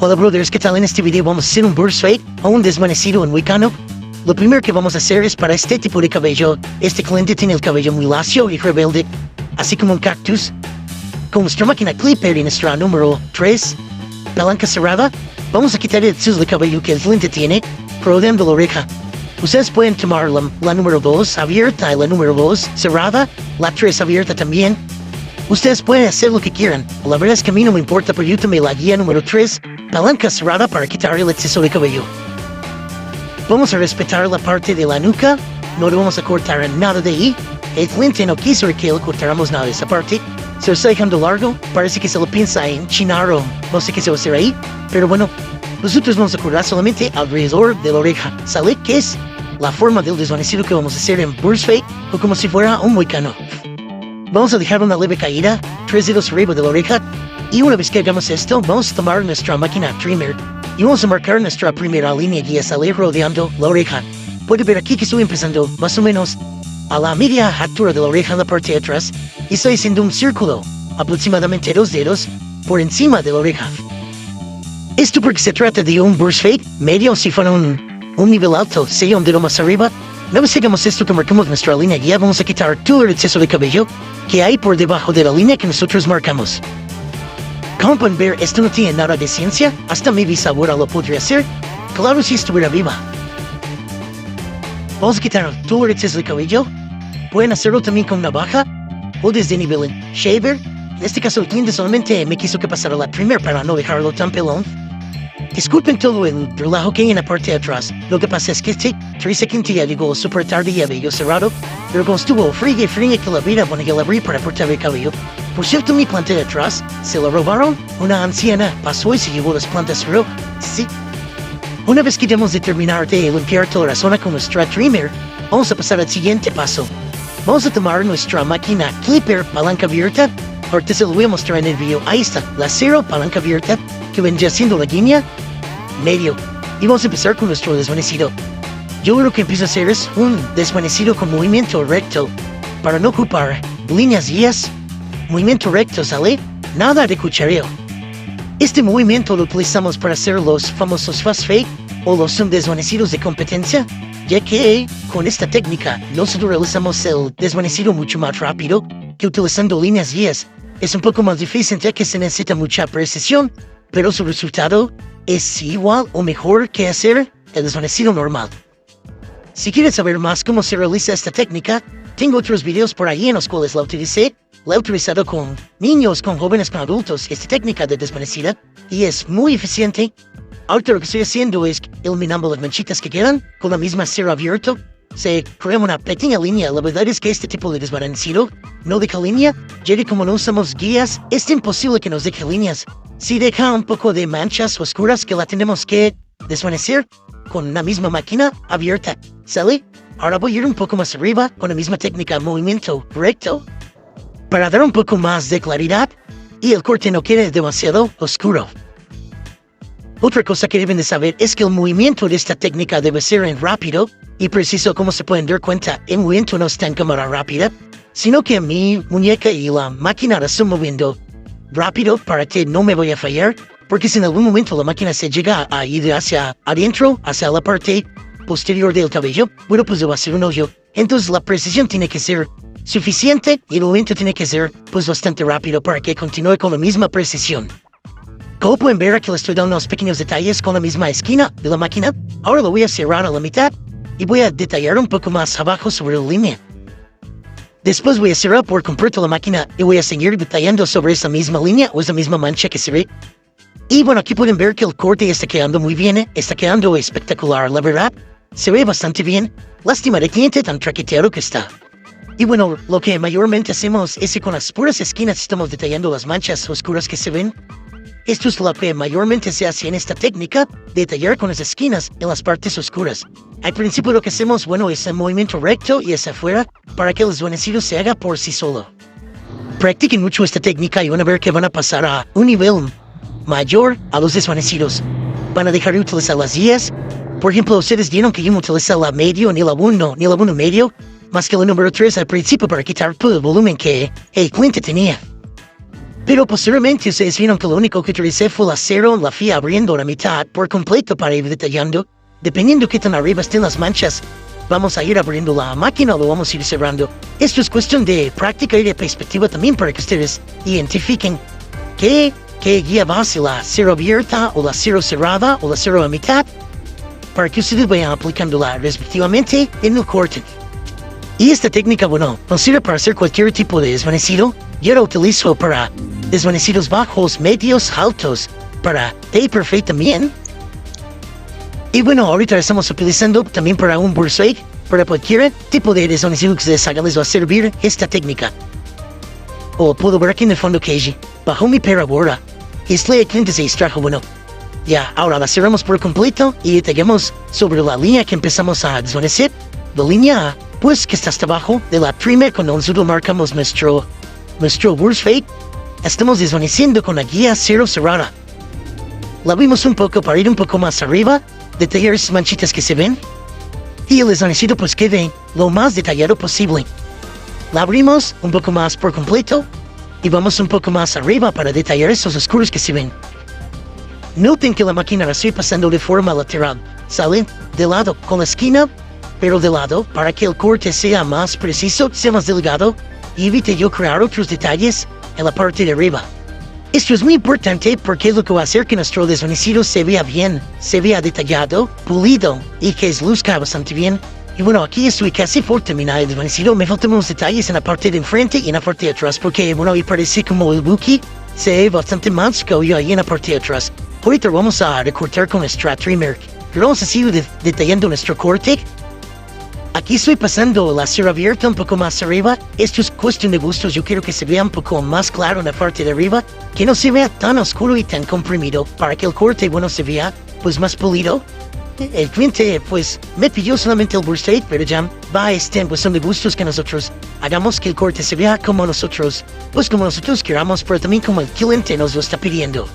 Hola brothers, ¿qué tal? En este video vamos a hacer un burst fade o un desvanecido en Wicano. Lo primero que vamos a hacer es para este tipo de cabello. Este cliente tiene el cabello muy lacio y rebelde, así como un cactus. Con nuestra máquina clipper y nuestra número 3, palanca cerrada, vamos a quitar el exceso de cabello que el cliente tiene, rodeando la oreja. Ustedes pueden tomar la número 2 abierta y la número 2 cerrada, la 3 abierta también. Ustedes pueden hacer lo que quieran. La verdad es que a mí no me importa, pero yo tomé la guía número 3, palanca cerrada, para quitar el exceso de cabello. Vamos a respetar la parte de la nuca, no le vamos a cortar nada de ahí. El cliente no quiso que le cortáramos nada de esa parte. Se lo está dejando largo, parece que se lo piensa en chinar o no sé qué se va a hacer ahí. Pero bueno, nosotros vamos a cortar solamente alrededor de la oreja. ¿Sale? Que es la forma del desvanecido que vamos a hacer en burst fade o como si fuera un moicano. Vamos a dejar una leve caída, 3 dedos arriba de la oreja, y una vez que hagamos esto, vamos a tomar nuestra máquina trimmer y vamos a marcar nuestra primera línea y a salir rodeando la oreja. Puede ver aquí que estoy empezando más o menos a la media altura de la oreja en la parte de atrás y estoy haciendo un círculo, aproximadamente 2 dedos, por encima de la oreja. Esto porque se trata de un burst fade medio, si fuera un nivel alto, sería un dedo más arriba. Una vez que hagamos esto, que marcamos nuestra línea guía, vamos a quitar todo el exceso de cabello que hay por debajo de la línea que nosotros marcamos. Como pueden ver, esto no tiene nada de ciencia, hasta mi bisabuela lo podría hacer, claro si estuviera viva. Vamos a quitar todo el exceso de cabello. Pueden hacerlo también con navaja o desde nivel shaver. En este caso el cliente solamente me quiso que pasara la trimmer para no dejarlo tan pelón. Disculpen todo el relajo que hay en la parte de atrás. Lo que pasa es que este 3 ya llegó súper tarde y había cerrado, pero como estuvo frío que la vida, bueno, ya la abrí para cortar el cabello. Por cierto, mi planta de atrás se la robaron. Una anciana pasó y se llevó las plantas, pero sí. Una vez que debemos de terminar de limpiar toda la zona con nuestra trimmer, vamos a pasar al siguiente paso. Vamos a tomar nuestra máquina clipper, palanca abierta. Ahorita se lo voy a mostrar en el video. Ahí está, la 0, palanca abierta, que vendría siendo la línea medio. Y vamos a empezar con nuestro desvanecido. Yo lo que empiezo a hacer es un desvanecido con movimiento recto, para no ocupar líneas guías. Movimiento recto, ¿sale? Nada de cuchareo. Este movimiento lo utilizamos para hacer los famosos fast fade o los desvanecidos de competencia, ya que con esta técnica nosotros realizamos el desvanecido mucho más rápido que utilizando líneas guías. Es un poco más difícil ya que se necesita mucha precisión, pero su resultado es igual o mejor que hacer el desvanecido normal. Si quieres saber más cómo se realiza esta técnica, tengo otros videos por ahí en los cuales la utilicé. La he utilizado con niños, con jóvenes, con adultos, esta técnica de desvanecida, y es muy eficiente. Ahorita lo que estoy haciendo es eliminando las manchitas que quedan con la misma cero abierto. Se crea una pequeña línea. La verdad es que este tipo de desvanecido no deja línea, ya que como no usamos guías, es imposible que nos deje líneas. Si deja un poco de manchas oscuras que la tenemos que desvanecer con la misma máquina abierta, ¿sale? Ahora voy a ir un poco más arriba con la misma técnica, movimiento recto, para dar un poco más de claridad y el corte no quede demasiado oscuro. Otra cosa que deben de saber es que el movimiento de esta técnica debe ser en rápido y preciso. Como se pueden dar cuenta, el movimiento no está en cámara rápida, sino que mi muñeca y la máquina la están moviendo rápido para que no me vaya a fallar, porque si en algún momento la máquina se llega a ir hacia adentro, hacia la parte posterior del cabello, bueno, pues va a ser un hoyo. Entonces la precisión tiene que ser suficiente y el movimiento tiene que ser pues bastante rápido para que continúe con la misma precisión. Como pueden ver, aquí le estoy dando unos pequeños detalles con la misma esquina de la máquina. Ahora lo voy a cerrar a la mitad y voy a detallar un poco más abajo sobre la línea. Después voy a cerrar por completo la máquina y voy a seguir detallando sobre esa misma línea o esa misma mancha que se ve. Y bueno, aquí pueden ver que el corte está quedando muy bien, está quedando espectacular, la verdad. Se ve bastante bien. Lástima de cliente tan traqueteado que está. Y bueno, lo que mayormente hacemos es que con las puras esquinas estamos detallando las manchas oscuras que se ven. Esto es lo que mayormente se hace en esta técnica, detallar con las esquinas en las partes oscuras. Al principio lo que hacemos, bueno, es el movimiento recto y hacia afuera para que el desvanecido se haga por sí solo. Practiquen mucho esta técnica y van a ver que van a pasar a un nivel mayor a los desvanecidos. Van a dejar de utilizar las guías. Por ejemplo, ustedes vieron que yo no utilicé la medio, ni la 1, ni la 1 medio, más que la número 3 al principio para quitar todo el volumen que el cliente tenía. Pero posteriormente ustedes vieron que lo único que utilicé fue la cero, la fui abriendo la mitad por completo para ir detallando. Dependiendo qué tan arriba estén las manchas, vamos a ir abriendo la máquina o lo vamos a ir cerrando. Esto es cuestión de práctica y de perspectiva también para que ustedes identifiquen qué guía va, si la cero abierta o la cero cerrada o la cero a mitad, para que ustedes vayan aplicándola respectivamente en el corte. Y esta técnica, bueno, nos sirve para hacer cualquier tipo de desvanecido. Yo la utilizo para desvanecidos bajos, medios, altos, para taper también. Y bueno, ahorita estamos utilizando también para un bursate, para cualquier tipo de desvanecido que ustedes hagan, les va a servir esta técnica. O puedo ver aquí en el fondo que bajo mi parabola, el cliente se distrajo, bueno. Ya, ahora la cerramos por completo y detallamos sobre la línea que empezamos a desvanecer. La línea, pues, que está hasta abajo de la primera, cuando nosotros marcamos nuestro bursate, estamos desvaneciendo con la guía cero cerrada. La abrimos un poco para ir un poco más arriba, detallar esas manchitas que se ven, y el desvanecido pues quede lo más detallado posible. La abrimos un poco más por completo y vamos un poco más arriba para detallar esos oscuros que se ven. Noten que la máquina la estoy pasando de forma lateral, ¿sale? De lado, con la esquina, pero de lado, para que el corte sea más preciso, sea más delgado, y evite yo crear otros detalles en la parte de arriba. Esto es muy importante porque es lo que va a hacer que nuestro desvanecido se vea bien, se vea detallado, pulido, y que luzca bastante bien. Y bueno, aquí estoy casi por terminar el desvanecido. Me faltan unos detalles en la parte de enfrente y en la parte de atrás, porque bueno, ahí parece como el buki se ve bastante más que yo ahí en la parte de atrás. Ahorita vamos a recortar con nuestra trimmer. Pero vamos a seguir detallando nuestro corte. Aquí estoy pasando la cera abierta un poco más arriba. Esto es cuestión de gustos. Yo quiero que se vea un poco más claro en la parte de arriba, que no se vea tan oscuro y tan comprimido, para que el corte, bueno, se vea pues más pulido. El cliente pues me pidió solamente el bursate, pero ya va en cuestión de gustos que nosotros hagamos que el corte se vea como nosotros, pues como nosotros queramos, pero también como el cliente nos lo está pidiendo.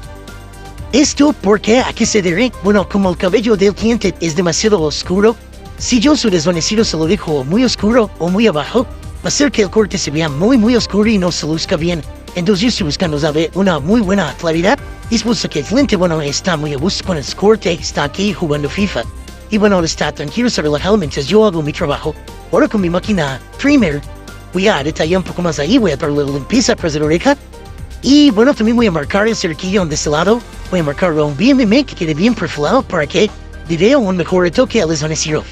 Esto porque aquí se debe, bueno, como el cabello del cliente es demasiado oscuro, si yo su desvanecido se lo dejo muy oscuro o muy abajo, va a hacer que el corte se vea muy oscuro y no se luzca bien. Entonces yo estoy buscando saber una muy buena claridad. Y es por eso que el cliente, bueno, está muy a gusto con el corte, está aquí jugando FIFA. Y bueno, está tranquilo, está relajado mientras yo hago mi trabajo. Ahora con mi máquina trimmer, voy a detallar un poco más ahí, voy a darle la limpieza atrás de la oreja. Y bueno, también voy a marcar el cerquillo de este lado. Voy a marcarlo bien, que quede bien perfilado para que le dé un mejor toque al desvanecido.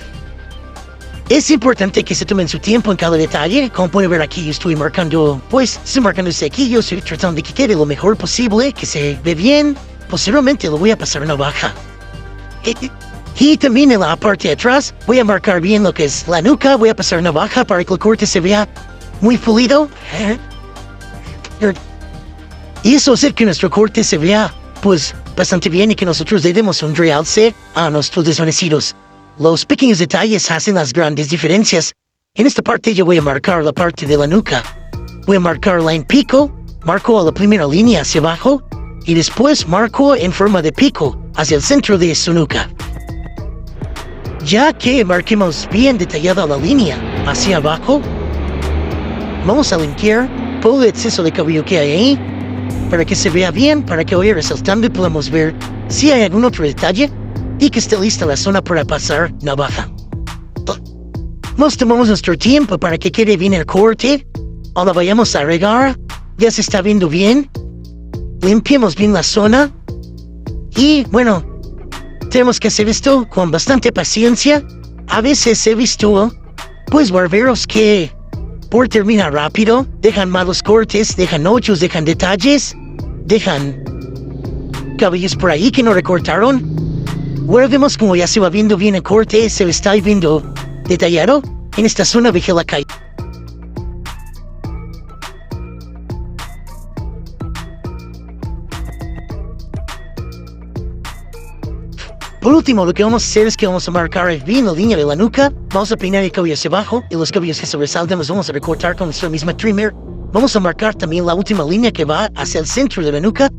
Es importante que se tomen su tiempo en cada detalle. Como pueden ver aquí, yo estoy marcando, pues, estoy marcando este aquí. Yo estoy tratando de que quede lo mejor posible, que se ve bien. Posteriormente lo voy a pasar a navaja. Y también en la parte de atrás, voy a marcar bien lo que es la nuca. Voy a pasar navaja para que el corte se vea muy pulido. Y eso hace que nuestro corte se vea, pues, bastante bien y que nosotros le demos un realce a nuestros desvanecidos. Los pequeños detalles hacen las grandes diferencias. En esta parte yo voy a marcar la parte de la nuca. Voy a marcarla en pico, marco a la primera línea hacia abajo y después marco en forma de pico hacia el centro de su nuca. Ya que marquemos bien detallada la línea hacia abajo, vamos a limpiar todo el exceso de cabello que hay ahí para que se vea bien, para que vaya resaltando y podamos ver si hay algún otro detalle y que esté lista la zona para pasar navaja. Nos tomamos nuestro tiempo para que quede bien el corte. Ahora vayamos a regar. Ya se está viendo bien. Limpiemos bien la zona. Y bueno, tenemos que hacer esto con bastante paciencia. A veces he visto, pues, barberos que por terminar rápido dejan malos cortes, dejan hoyos, dejan detalles, dejan cabellos por ahí que no recortaron. Ahora vemos como ya se va viendo bien el corte, se está viendo detallado en esta zona de la calle. Por último, lo que vamos a hacer es que vamos a marcar bien la línea de la nuca, vamos a peinar el cabello hacia abajo y los cabellos que se resaltan los vamos a recortar con nuestra misma trimmer. Vamos a marcar también la última línea que va hacia el centro de la nuca.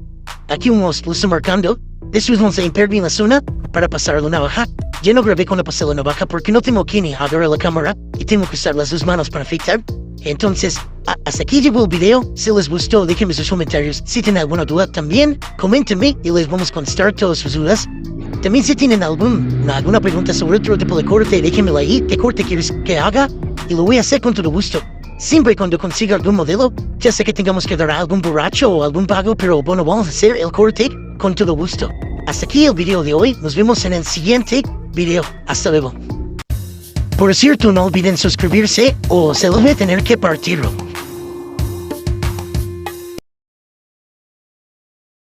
Aquí lo estoy marcando. Después vamos a limpiar bien la zona para pasar la navaja. Ya no grabé cuando pasé la navaja porque no tengo que ni agarrar la cámara y tengo que usar las dos manos para afeitar. Entonces, hasta aquí llegó el video. Si les gustó, déjenme sus comentarios. Si tienen alguna duda también, coméntenme y les vamos a contestar todas sus dudas. También si tienen alguna pregunta sobre otro tipo de corte, déjenmelo ahí. ¿Qué corte quieres que haga? Y lo voy a hacer con todo gusto. Siempre cuando consiga algún modelo, ya sé que tengamos que dar a algún borracho o algún pago, pero bueno, vamos a hacer el corte con todo gusto. Hasta aquí el video de hoy. Nos vemos en el siguiente video. Hasta luego. Por cierto, no olviden suscribirse o se los voy a tener que partirlo.